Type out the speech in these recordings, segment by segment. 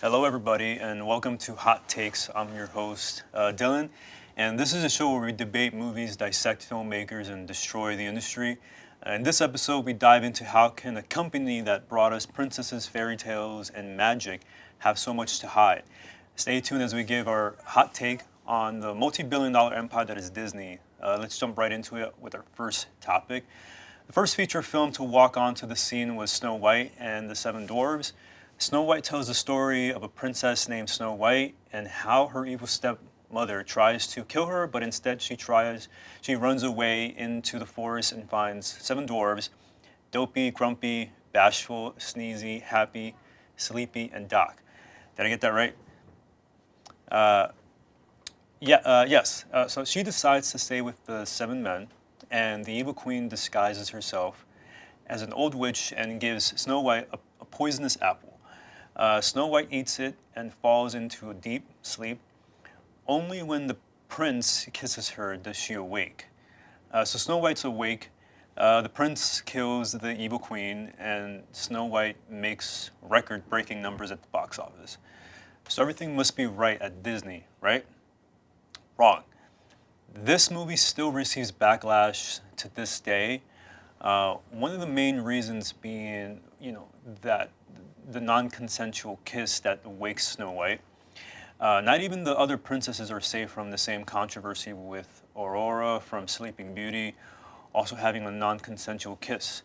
Hello, everybody, and welcome to Hot Takes. I'm your host, Dylan, and this is a show where we debate movies, dissect filmmakers, and destroy the industry. In this episode, we dive into how can a company that brought us princesses, fairy tales, and magic have so much to hide. Stay tuned as we give our hot take on the multi-billion-dollar empire that is Disney. Let's jump right into it with our first topic. The first feature film to walk onto the scene was Snow White and the Seven Dwarfs. Snow White tells the story of a princess named Snow White and how her evil stepmother tries to kill her, but instead she runs away into the forest and finds seven dwarves: Dopey, Grumpy, Bashful, Sneezy, Happy, Sleepy, and Doc. Did I get that right? Uh, yes. So she decides to stay with the seven men, and the evil queen disguises herself as an old witch and gives Snow White a poisonous apple. Snow White eats it and falls into a deep sleep. Only when the prince kisses her does she awake. So Snow White's awake. The prince kills the evil queen, and Snow White makes record-breaking numbers at the box office. So everything must be right at Disney, right? Wrong. This movie still receives backlash to this day. One of the main reasons being, that the non-consensual kiss that wakes Snow White. Not even the other princesses are safe from the same controversy, with Aurora from Sleeping Beauty also having a non-consensual kiss.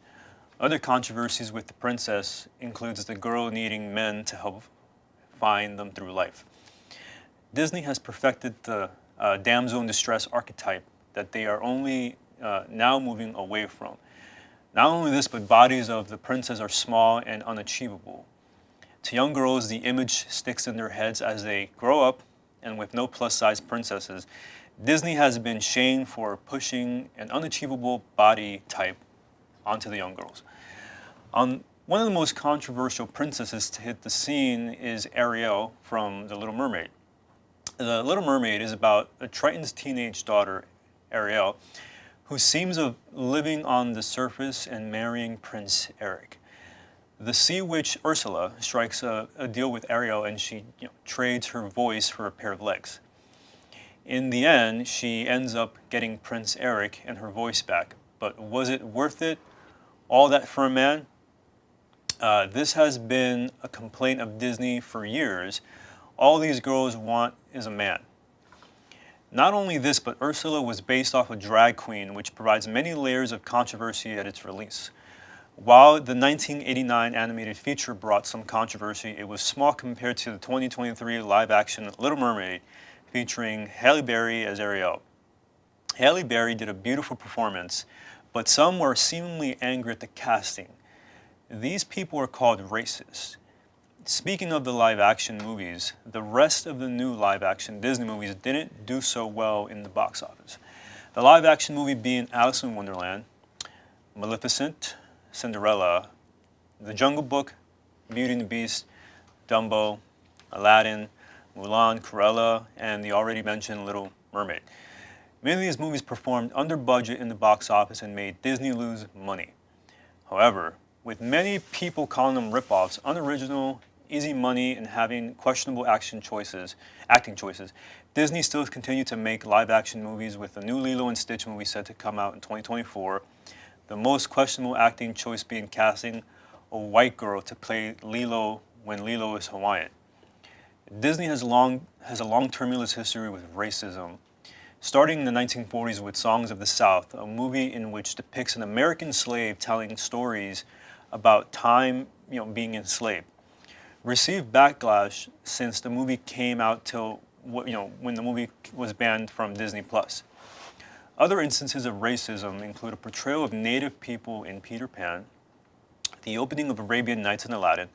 Other controversies with the princess includes the girl needing men to help find them through life. Disney has perfected the damsel in distress archetype that they are only now moving away from. Not only this, but bodies of the princess are small and unachievable. To young girls, the image sticks in their heads as they grow up, and with no plus-size princesses, Disney has been shamed for pushing an unachievable body type onto the young girls. One of the most controversial princesses to hit the scene is Ariel from The Little Mermaid. The Little Mermaid is about a Triton's teenage daughter, Ariel, who seems of living on the surface and marrying Prince Eric. The sea witch Ursula strikes a deal with Ariel, and she trades her voice for a pair of legs. In the end, she ends up getting Prince Eric and her voice back. But was it worth it? All that for a man? This has been a complaint of Disney for years. All these girls want is a man. Not only this, but Ursula was based off a drag queen, which provides many layers of controversy at its release. While the 1989 animated feature brought some controversy, it was small compared to the 2023 live-action Little Mermaid, featuring Halle Berry as Ariel. Halle Berry did a beautiful performance, but some were seemingly angry at the casting. These people are called racist. Speaking of the live-action movies, the rest of the new live-action Disney movies didn't do so well in the box office. The live-action movie being Alice in Wonderland, Maleficent, Cinderella, The Jungle Book, Beauty and the Beast, Dumbo, Aladdin, Mulan, Cruella, and the already mentioned Little Mermaid. Many of these movies performed under budget in the box office and made Disney lose money. However, with many people calling them rip-offs, unoriginal, easy money, and having questionable acting choices, Disney still continued to make live-action movies, with the new Lilo and Stitch movie set to come out in 2024. The most questionable acting choice being casting a white girl to play Lilo when Lilo is Hawaiian. Disney has a long tumultuous history with racism, starting in the 1940s with Songs of the South, a movie in which depicts an American slave telling stories about time, being enslaved. Received backlash since the movie came out till when the movie was banned from Disney Plus. Other instances of racism include a portrayal of Native people in Peter Pan, the opening of Arabian Nights in Aladdin,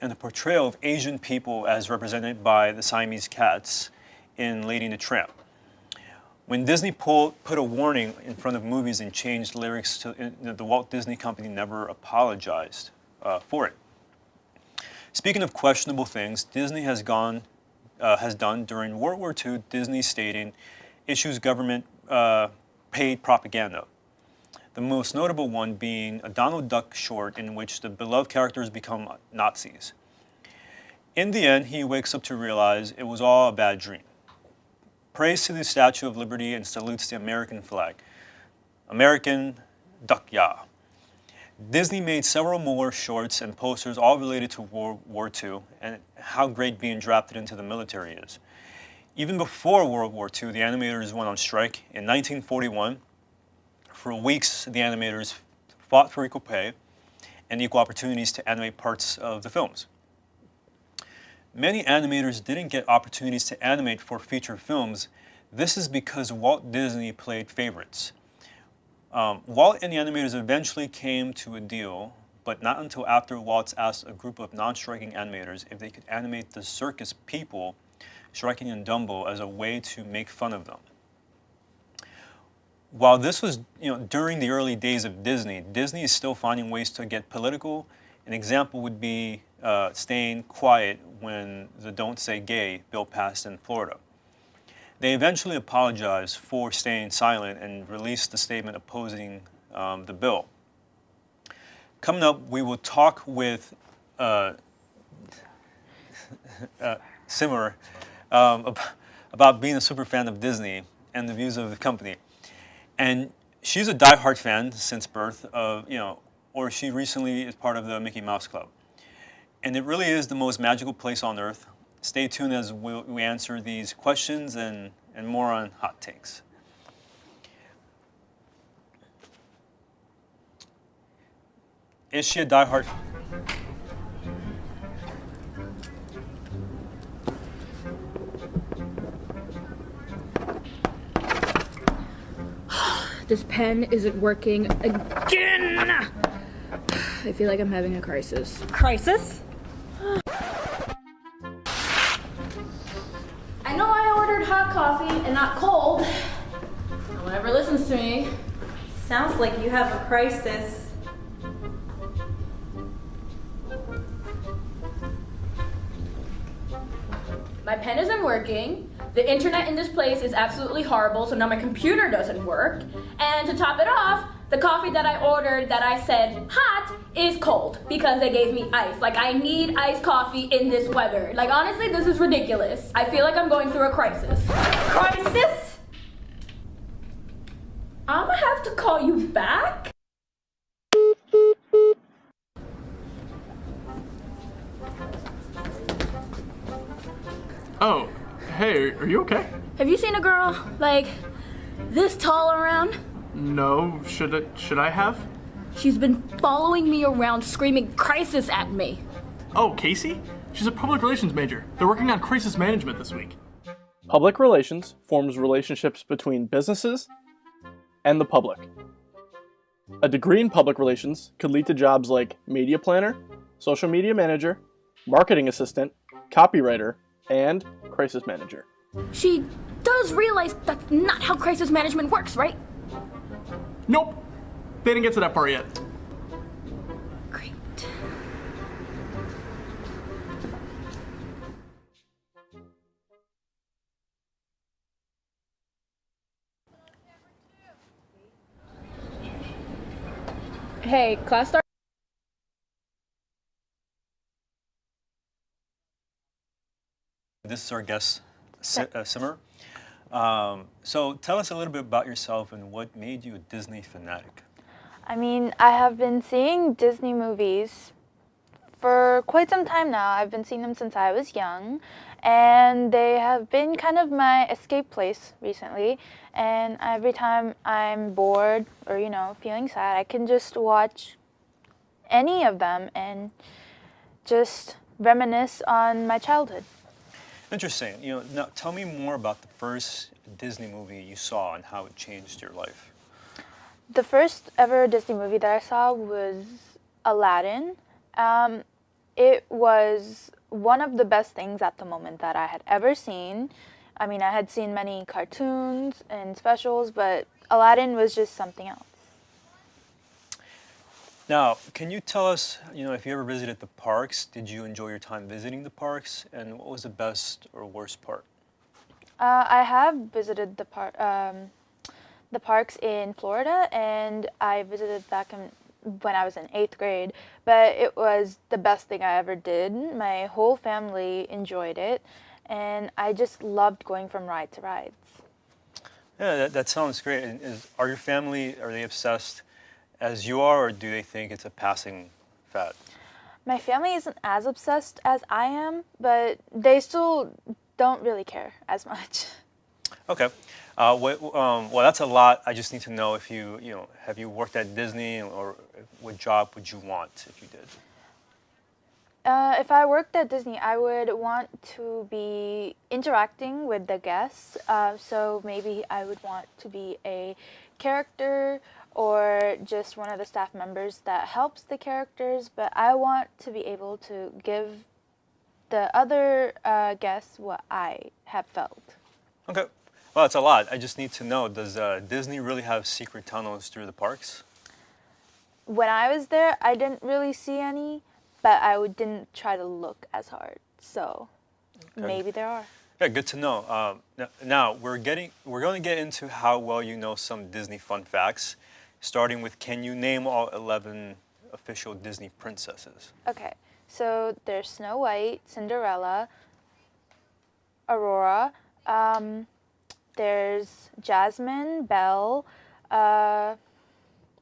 and the portrayal of Asian people as represented by the Siamese cats in Lady and the Tramp. When Disney put a warning in front of movies and changed lyrics to the Walt Disney Company never apologized for it. Speaking of questionable things, Disney has done during World War II. Disney stating issues government paid propaganda. The most notable one being a Donald Duck short in which the beloved characters become Nazis. In the end, he wakes up to realize it was all a bad dream. Prays to the Statue of Liberty and salutes the American flag. American Duck Ya. Disney made several more shorts and posters all related to World War II and how great being drafted into the military is. Even before World War II, the animators went on strike. In 1941, for weeks, the animators fought for equal pay and equal opportunities to animate parts of the films. Many animators didn't get opportunities to animate for feature films. This is because Walt Disney played favorites. Walt and the animators eventually came to a deal, but not until after Walt asked a group of non-striking animators if they could animate the circus people striking in Dumbo as a way to make fun of them. While this was during the early days of Disney, Disney is still finding ways to get political. An example would be staying quiet when the Don't Say Gay bill passed in Florida. They eventually apologized for staying silent and released a statement opposing the bill. Coming up, we will talk with Simmer about being a super fan of Disney and the views of the company. And she's a diehard fan since birth or she recently is part of the Mickey Mouse Club. And it really is the most magical place on earth. Stay tuned as we answer these questions and more on Hot Takes. Is she a diehard? This pen isn't working again! I feel like I'm having a crisis. Crisis? I know I ordered hot coffee and not cold. No one ever listens to me. Sounds like you have a crisis. My pen isn't working. The internet in this place is absolutely horrible, so now my computer doesn't work. And to top it off, the coffee that I ordered that I said hot is cold because they gave me ice. Like, I need iced coffee in this weather. Like, honestly, this is ridiculous. I feel like I'm going through a crisis. Crisis? I'm gonna have to call you back? Oh, hey, are you okay? Have you seen a girl, like, this tall around? No, should I have? She's been following me around screaming crisis at me. Oh, Casey? She's a public relations major. They're working on crisis management this week. Public relations forms relationships between businesses and the public. A degree in public relations could lead to jobs like media planner, social media manager, marketing assistant, copywriter, and crisis manager. She does realize that's not how crisis management works, right? Nope. They didn't get to that part yet. Great. Hey, class start. This is our guest, Simmer. So tell us a little bit about yourself and what made you a Disney fanatic. I mean, I have been seeing Disney movies for quite some time now. I've been seeing them since I was young, and they have been kind of my escape place recently. And every time I'm bored or, feeling sad, I can just watch any of them and just reminisce on my childhood. Interesting. Now tell me more about the first Disney movie you saw and how it changed your life. The first ever Disney movie that I saw was Aladdin. It was one of the best things at the moment that I had ever seen. I mean, I had seen many cartoons and specials, but Aladdin was just something else. Now, can you tell us, if you ever visited the parks, did you enjoy your time visiting the parks, and what was the best or worst part? I have visited the parks in Florida, and I visited when I was in 8th grade, but it was the best thing I ever did. My whole family enjoyed it, and I just loved going from ride to rides. Yeah, that sounds great. And are your family, are they obsessed as you are, or do they think it's a passing fad? My family isn't as obsessed as I am, but they still don't really care as much. Okay. Well, that's a lot. I just need to know if have you worked at Disney, or what job would you want if you did? If I worked at Disney, I would want to be interacting with the guests. So maybe I would want to be a character or just one of the staff members that helps the characters. But I want to be able to give the other guests what I have felt. Okay. Well, it's a lot. I just need to know, does Disney really have secret tunnels through the parks? When I was there, I didn't really see any, but didn't try to look as hard. So maybe there are. Yeah, good to know. Now we're going to get into how well you know some Disney fun facts, starting with, can you name all 11 official Disney princesses? Okay, so there's Snow White, Cinderella, Aurora, there's Jasmine, Belle,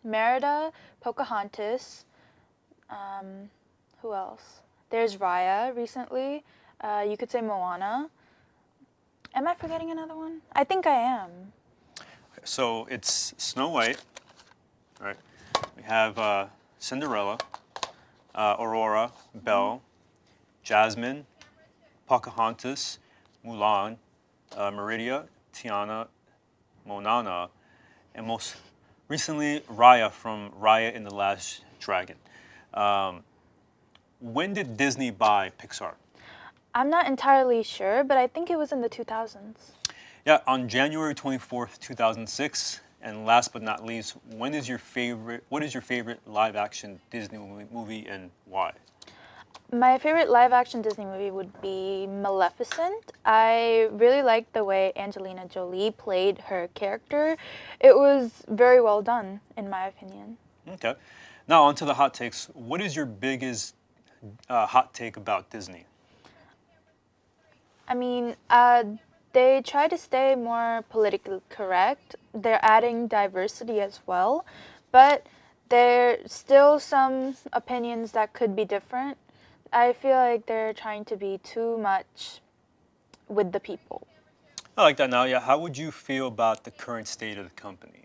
Merida, Pocahontas, who else? There's Raya recently. You could say Moana. Am I forgetting another one? I think I am. So it's Snow White, right? We have Cinderella, Aurora, Belle, Jasmine, Pocahontas, Mulan, Merida, Tiana, Monana, and most recently Raya from Raya and the Last Dragon. When did Disney buy Pixar? I'm not entirely sure, but I think it was in the 2000s. Yeah, on January 24th, 2006. And last but not least, what is your favorite live-action Disney movie and why? My favorite live-action Disney movie would be Maleficent. I really liked the way Angelina Jolie played her character. It was very well done, in my opinion. Okay. Now on to the hot takes. What is your biggest hot take about Disney? I mean, they try to stay more politically correct. They're adding diversity as well, but there's still some opinions that could be different. I feel like they're trying to be too much with the people. I like that now. Yeah, how would you feel about the current state of the company?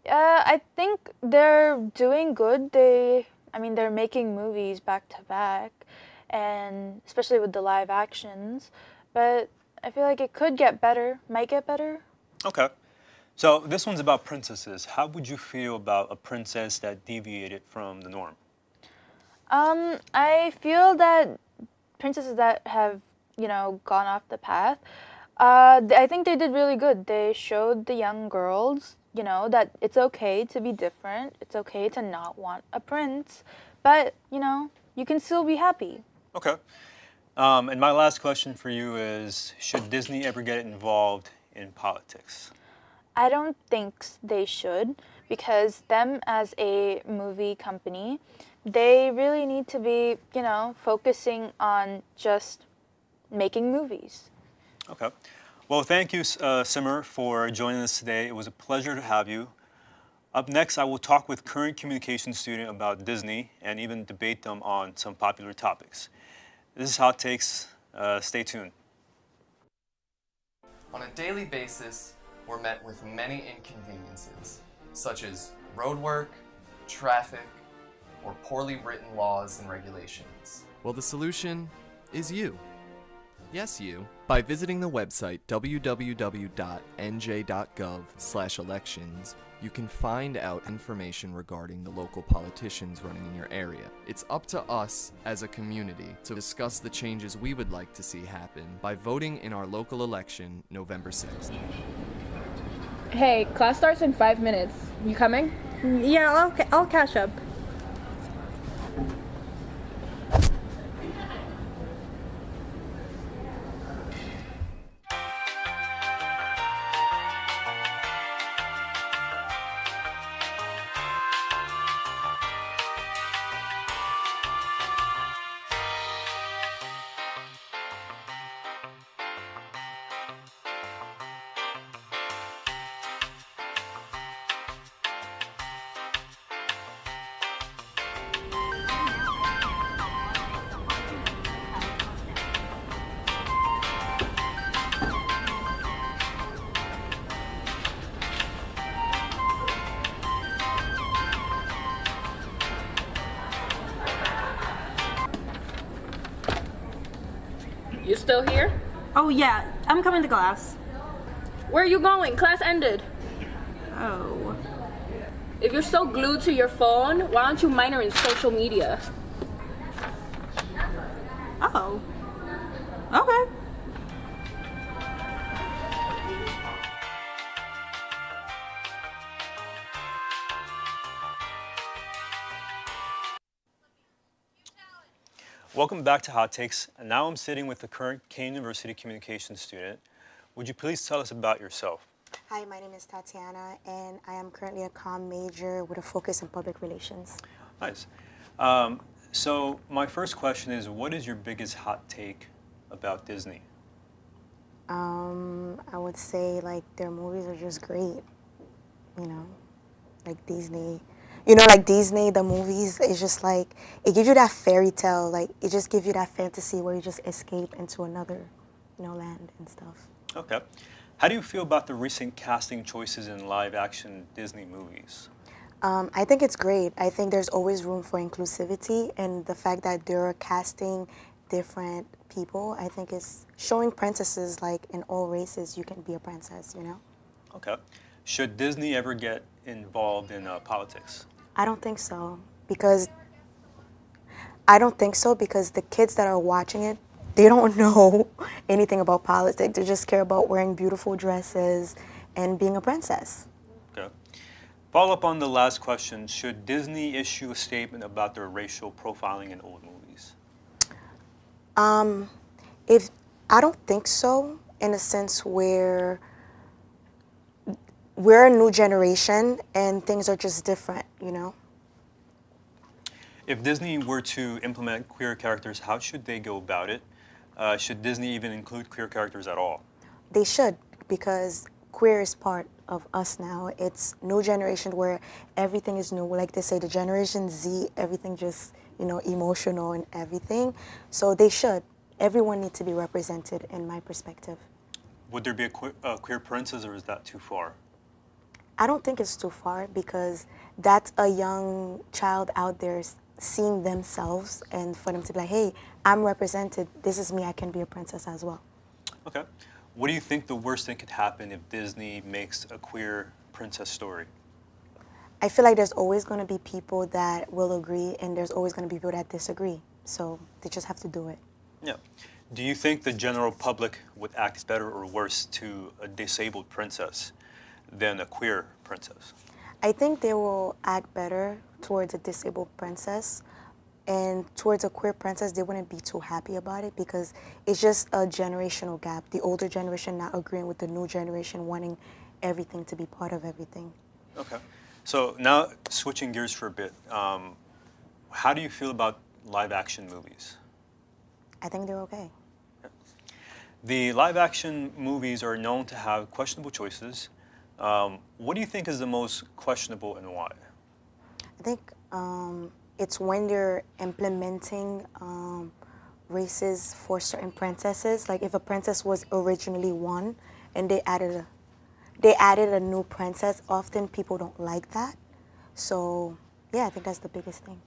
I think they're doing good. They're making movies back to back, and especially with the live actions, but I feel like it could get better, might get better. Okay. So this one's about princesses. How would you feel about a princess that deviated from the norm? I feel that princesses that have, gone off the path, I think they did really good. They showed the young girls, that it's okay to be different. It's okay to not want a prince, but, you can still be happy. Okay. And my last question for you is, should Disney ever get involved in politics? I don't think they should, because them as a movie company, they really need to be, focusing on just making movies. Okay. Well, thank you, Simmer, for joining us today. It was a pleasure to have you. Up next, I will talk with current communication student about Disney and even debate them on some popular topics. This is Hot Takes. Stay tuned. On a daily basis, we're met with many inconveniences, such as roadwork, traffic, or poorly written laws and regulations. Well, the solution is you. Yes, you. By visiting the website www.nj.gov/elections, you can find out information regarding the local politicians running in your area. It's up to us as a community to discuss the changes we would like to see happen by voting in our local election November 6th. Hey, class starts in 5 minutes. You coming? Yeah, I'll catch up. You still here? Oh yeah, I'm coming to class. Where are you going? Class ended. Oh. If you're so glued to your phone, why don't you minor in social media? Oh. Okay. Welcome back to Hot Takes. And now I'm sitting with the current Kane University communications student. Would you please tell us about yourself? Hi, my name is Tatiana, and I am currently a comm major with a focus in public relations. Nice. So my first question is, what is your biggest hot take about Disney? I would say like their movies are just great, you know, like Disney. You know, like Disney, the movies, it's just like, it gives you that fairy tale, like it just gives you that fantasy where you just escape into another, you know, land and stuff. Okay. How do you feel about the recent casting choices in live-action Disney movies? I think it's great. I think there's always room for inclusivity, and the fact that they're casting different people, I think is showing princesses like in all races you can be a princess, you know? Okay. Should Disney ever get involved in politics? I don't think so, because the kids that are watching it, they don't know anything about politics. They just care about wearing beautiful dresses and being a princess. Okay. Follow up on the last question. Should Disney issue a statement about their racial profiling in old movies? I don't think so, in a sense where we're a new generation and things are just different, you know? If Disney were to implement queer characters, how should they go about it? Should Disney even include queer characters at all? They should, because queer is part of us now. It's new generation where everything is new. Like they say, the Generation Z, everything just, you know, emotional and everything. So they should. Everyone needs to be represented, in my perspective. Would there be a queer princess, or is that too far? I don't think it's too far, because that's a young child out there seeing themselves, and for them to be like, hey, I'm represented, this is me, I can be a princess as well. Okay. What do you think the worst thing could happen if Disney makes a queer princess story? I feel like there's always going to be people that will agree, and there's always going to be people that disagree. So they just have to do it. Yeah. Do you think the general public would act better or worse to a disabled princess than a queer princess? I think they will act better towards a disabled princess, and towards a queer princess, they wouldn't be too happy about it, because it's just a generational gap. The older generation not agreeing with the new generation wanting everything to be part of everything. Okay. So now switching gears for a bit, how do you feel about live-action movies? I think they're okay. The live-action movies are known to have questionable choices. What do you think is the most questionable and why? I think it's when they're implementing races for certain princesses. Like if a princess was originally one and they added a new princess, often people don't like that. So yeah, I think that's the biggest thing.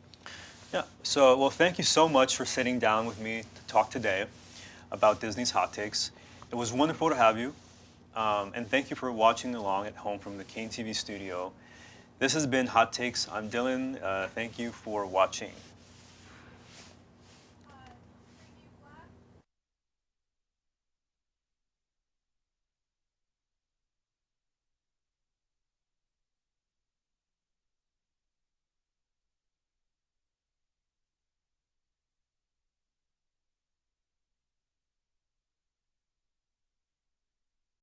Yeah, so well, thank you so much for sitting down with me to talk today about Disney's Hot Takes. It was wonderful to have you, and thank you for watching along at home from the Kane TV studio. This has been Hot Takes. I'm Dylan. Thank you for watching.